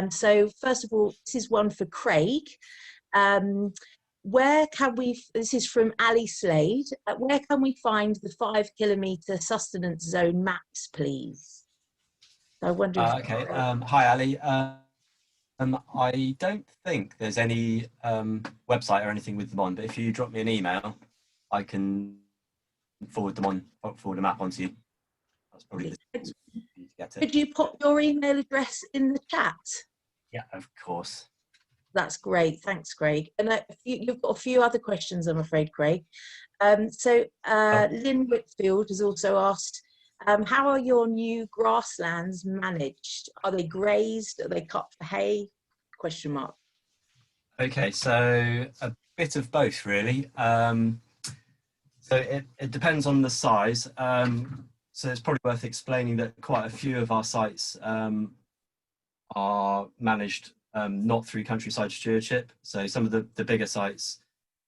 So first of all, this is one for Craig. Where can we, this is from Ali Slade, where can we find the 5 kilometer sustenance zone maps, please? So I wonder if Okay, hi Ali. I don't think there's any website or anything with them on, but if you drop me an email, I can forward the map onto you. That's probably the easiest way for you to get it. Could you put your email address in the chat? Yeah, of course. That's great. Thanks, Craig. And you've got a few other questions, I'm afraid, Craig. Lynn Whitfield has also asked, how are your new grasslands managed? Are they grazed? Are they cut for hay? Question mark. Okay, so a bit of both, really. So it depends on the size. So it's probably worth explaining that quite a few of our sites are managed not through countryside stewardship. So some of the bigger sites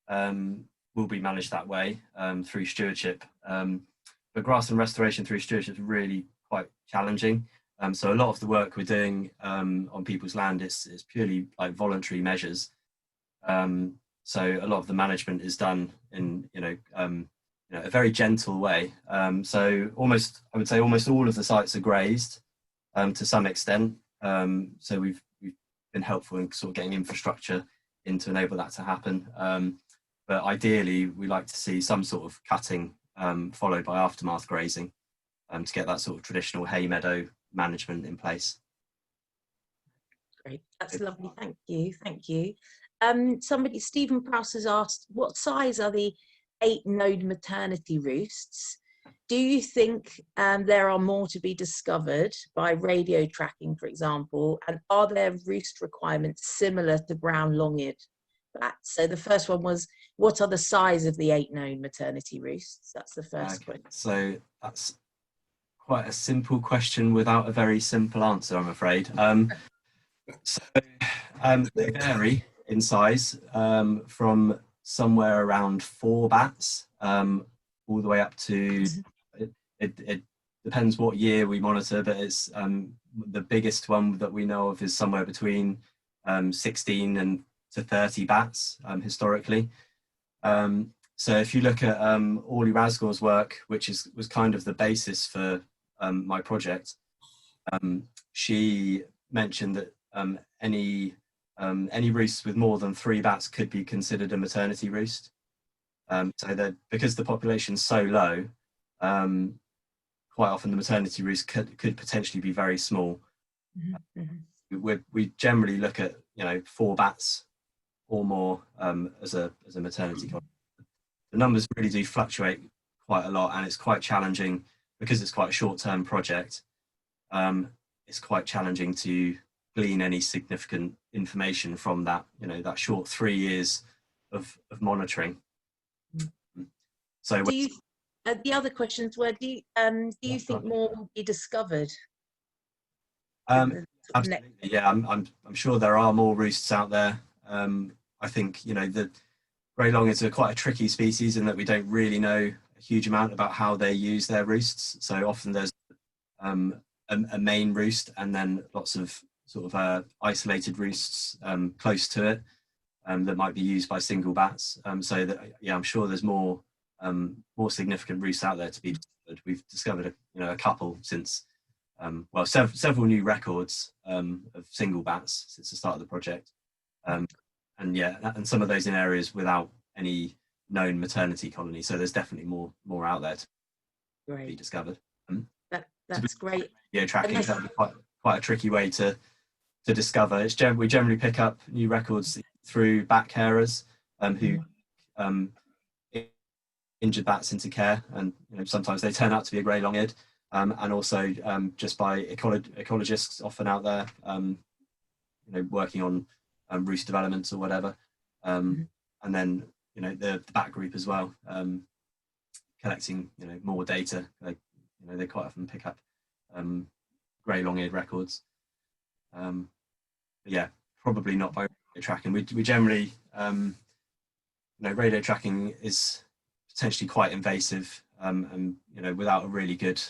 will be managed that way through stewardship. But grassland restoration through stewardship is really quite challenging. So a lot of the work we're doing on people's land is purely like voluntary measures. So a lot of the management is done in a very gentle way. So I would say almost all of the sites are grazed to some extent. So we've been helpful in sort of getting infrastructure in to enable that to happen. But ideally, we like to see some sort of cutting followed by aftermath grazing to get that sort of traditional hay meadow management in place. Great, that's lovely. Thank you. Thank you. Stephen Prowse has asked, what size are the 8-node maternity roosts? Do you think there are more to be discovered by radio tracking, for example, and are there roost requirements similar to brown long-eared bats? So the first one was, what are the size of the 8-node maternity roosts? That's the first question. So that's quite a simple question without a very simple answer, I'm afraid. They vary in size from somewhere around 4 bats all the way up to, it depends what year we monitor, but it's the biggest one that we know of is somewhere between 16 and to 30 bats historically. So if you look at Orly Rasgor's work, which was kind of the basis for my project, she mentioned that any roosts with more than 3 bats could be considered a maternity roost. So that because the population's so low, quite often the maternity roost could potentially be very small. Mm-hmm. We generally look at 4 bats or more as a maternity colony. The numbers really do fluctuate quite a lot, and it's quite challenging because it's quite a short-term project. It's quite challenging to glean any significant information from that, that short 3 years of monitoring. So the other questions were, do you think more will be discovered? Absolutely, yeah. I'm sure there are more roosts out there. I think the grey long-ears are quite a tricky species in that we don't really know a huge amount about how they use their roosts. So often there's a main roost and then lots of sort of isolated roosts close to it that might be used by single bats. So that, yeah, I'm sure there's more significant roosts out there to be discovered. We've discovered a couple since several new records of single bats since the start of the project. And yeah, and some of those in areas without any known maternity colony. So there's definitely more out there to be discovered. That's great. Yeah, tracking that would be quite a tricky way to discover. We generally pick up new records through bat carers who injured bats into care, and sometimes they turn out to be a grey long-eared, and also just by ecologists often out there, working on roost developments or whatever, and then the bat group as well, collecting more data. They quite often pick up grey long-eared records. But yeah, probably not by radio tracking. We generally, radio tracking is potentially quite invasive, and without a really good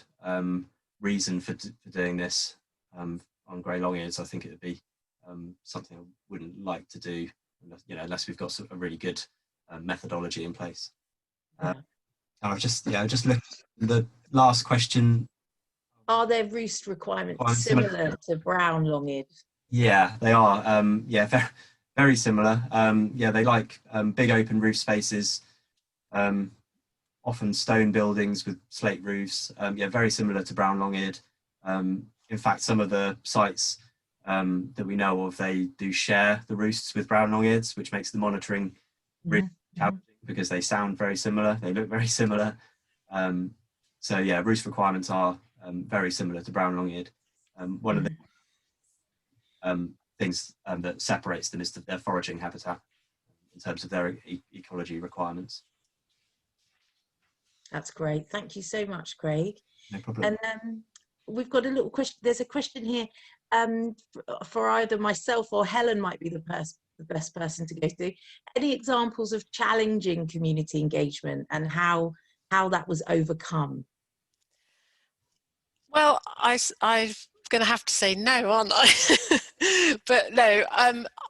reason for doing this on grey long-ears, I think it would be something I wouldn't like to do, unless we've got a really good methodology in place. Yeah. I've just looked at the last question. Are their roost requirements similar to brown long-eared? Yeah, they are. Yeah, very, very similar. Yeah, they like big open roof spaces, often stone buildings with slate roofs. Yeah, very similar to brown long-eared. In fact, some of the sites that we know of, they do share the roosts with brown long-eareds, which makes the monitoring really challenging because they sound very similar, they look very similar. So yeah, roost requirements are very similar to brown long-eared. One of the things that separates them is their foraging habitat in terms of their ecology requirements. That's great. Thank you so much, Craig. No problem. And we've got a little question. There's a question here for either myself or Helen might be the best person to go to. Any examples of challenging community engagement and how that was overcome? Well, I'm going to have to say no, aren't I? But no,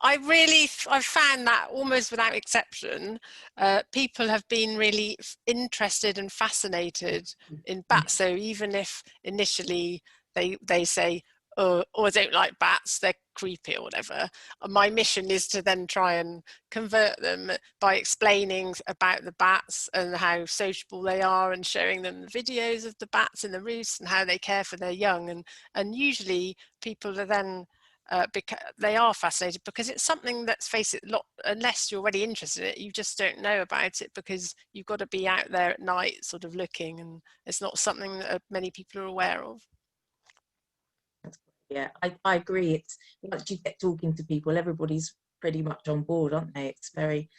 I've found that almost without exception, people have been really interested and fascinated in bats. So even if initially they say, oh, I don't like bats, they're creepy or whatever, my mission is to then try and convert them by explaining about the bats and how sociable they are, and showing them the videos of the bats in the roost and how they care for their young. And usually people are then because they are fascinated, because it's something, let's face it, unless you're already interested in it, you just don't know about it, because you've got to be out there at night sort of looking, and it's not something that many people are aware of. Yeah, I agree. It's once you get talking to people, everybody's pretty much on board, aren't they? It's very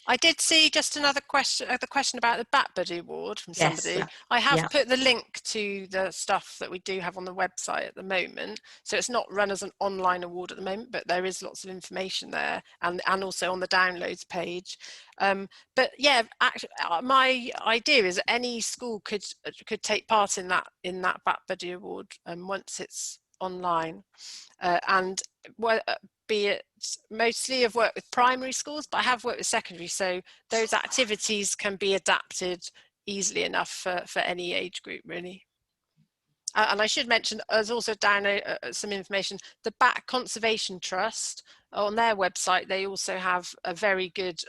I did see just another question, the question about the Bat Buddy Award from somebody. Yes, I have put the link to the stuff that we do have on the website at the moment. So it's not run as an online award at the moment, but there is lots of information there, and also on the downloads page. But yeah, actually, my idea is that any school could take part in that Bat Buddy Award once it's online, and be it mostly I've worked with primary schools, but I have worked with secondary, so those activities can be adapted easily enough for any age group, really. And I should mention, there's also some information, the Bat Conservation Trust, on their website, they also have a very good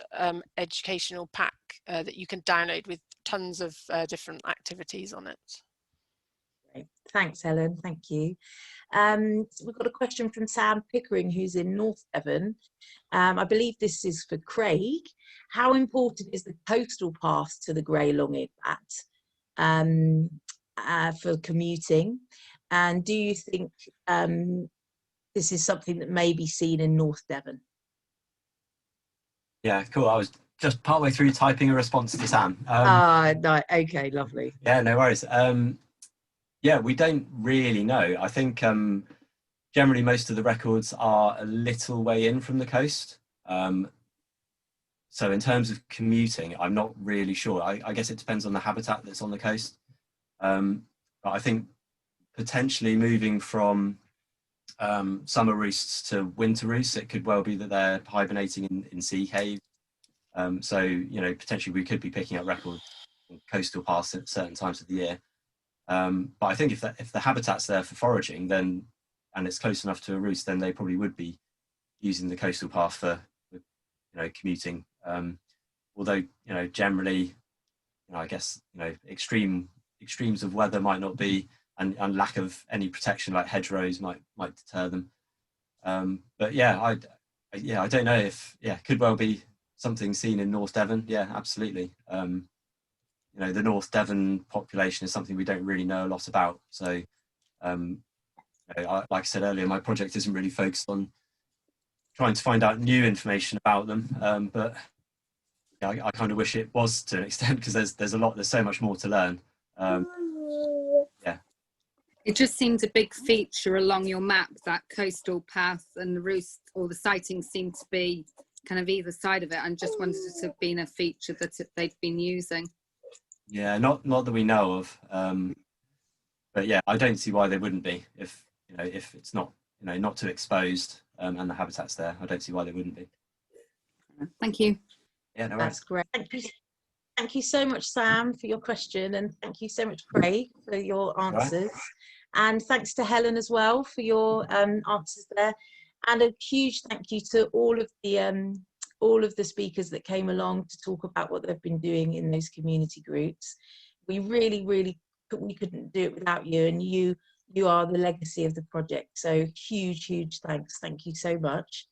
educational pack that you can download with tons of different activities on it. Great. Thanks, Helen. Thank you. We've got a question from Sam Pickering, who's in North Devon. I believe this is for Craig. How important is the coastal path to the grey long-eared bat for commuting? And do you think this is something that may be seen in North Devon? Yeah, cool. I was just partway through typing a response to Sam. No, okay, lovely. Yeah, no worries. Yeah, we don't really know. I think generally most of the records are a little way in from the coast. So in terms of commuting, I'm not really sure. I guess it depends on the habitat that's on the coast. But I think potentially moving from summer roosts to winter roosts, it could well be that they're hibernating in sea caves. So, potentially we could be picking up records in coastal paths at certain times of the year. But I think if the habitat's there for foraging, then, and it's close enough to a roost, then they probably would be using the coastal path for commuting. Although generally, I guess extremes of weather might not be, and lack of any protection like hedgerows might deter them. But yeah, I don't know if could well be something seen in North Devon. Yeah, absolutely. The North Devon population is something we don't really know a lot about. So, like I said earlier, my project isn't really focused on trying to find out new information about them. But I kind of wish it was, to an extent, because there's so much more to learn. Yeah. It just seems a big feature along your map, that coastal path, and the roost, or the sightings seem to be kind of either side of it. I just wanted it to have been a feature that they've been using. Yeah, not that we know of, but yeah, I don't see why they wouldn't be if it's not not too exposed, and the habitat's there. I don't see why they wouldn't be. Thank you. Yeah, no That's worries. great. Thank you so much, Sam, for your question, and thank you so much, Craig, for your answers. And thanks to Helen as well for your answers there. And a huge thank you to all of the speakers that came along to talk about what they've been doing in those community groups. We really, we couldn't do it without you, and you are the legacy of the project. So huge thanks. Thank you so much.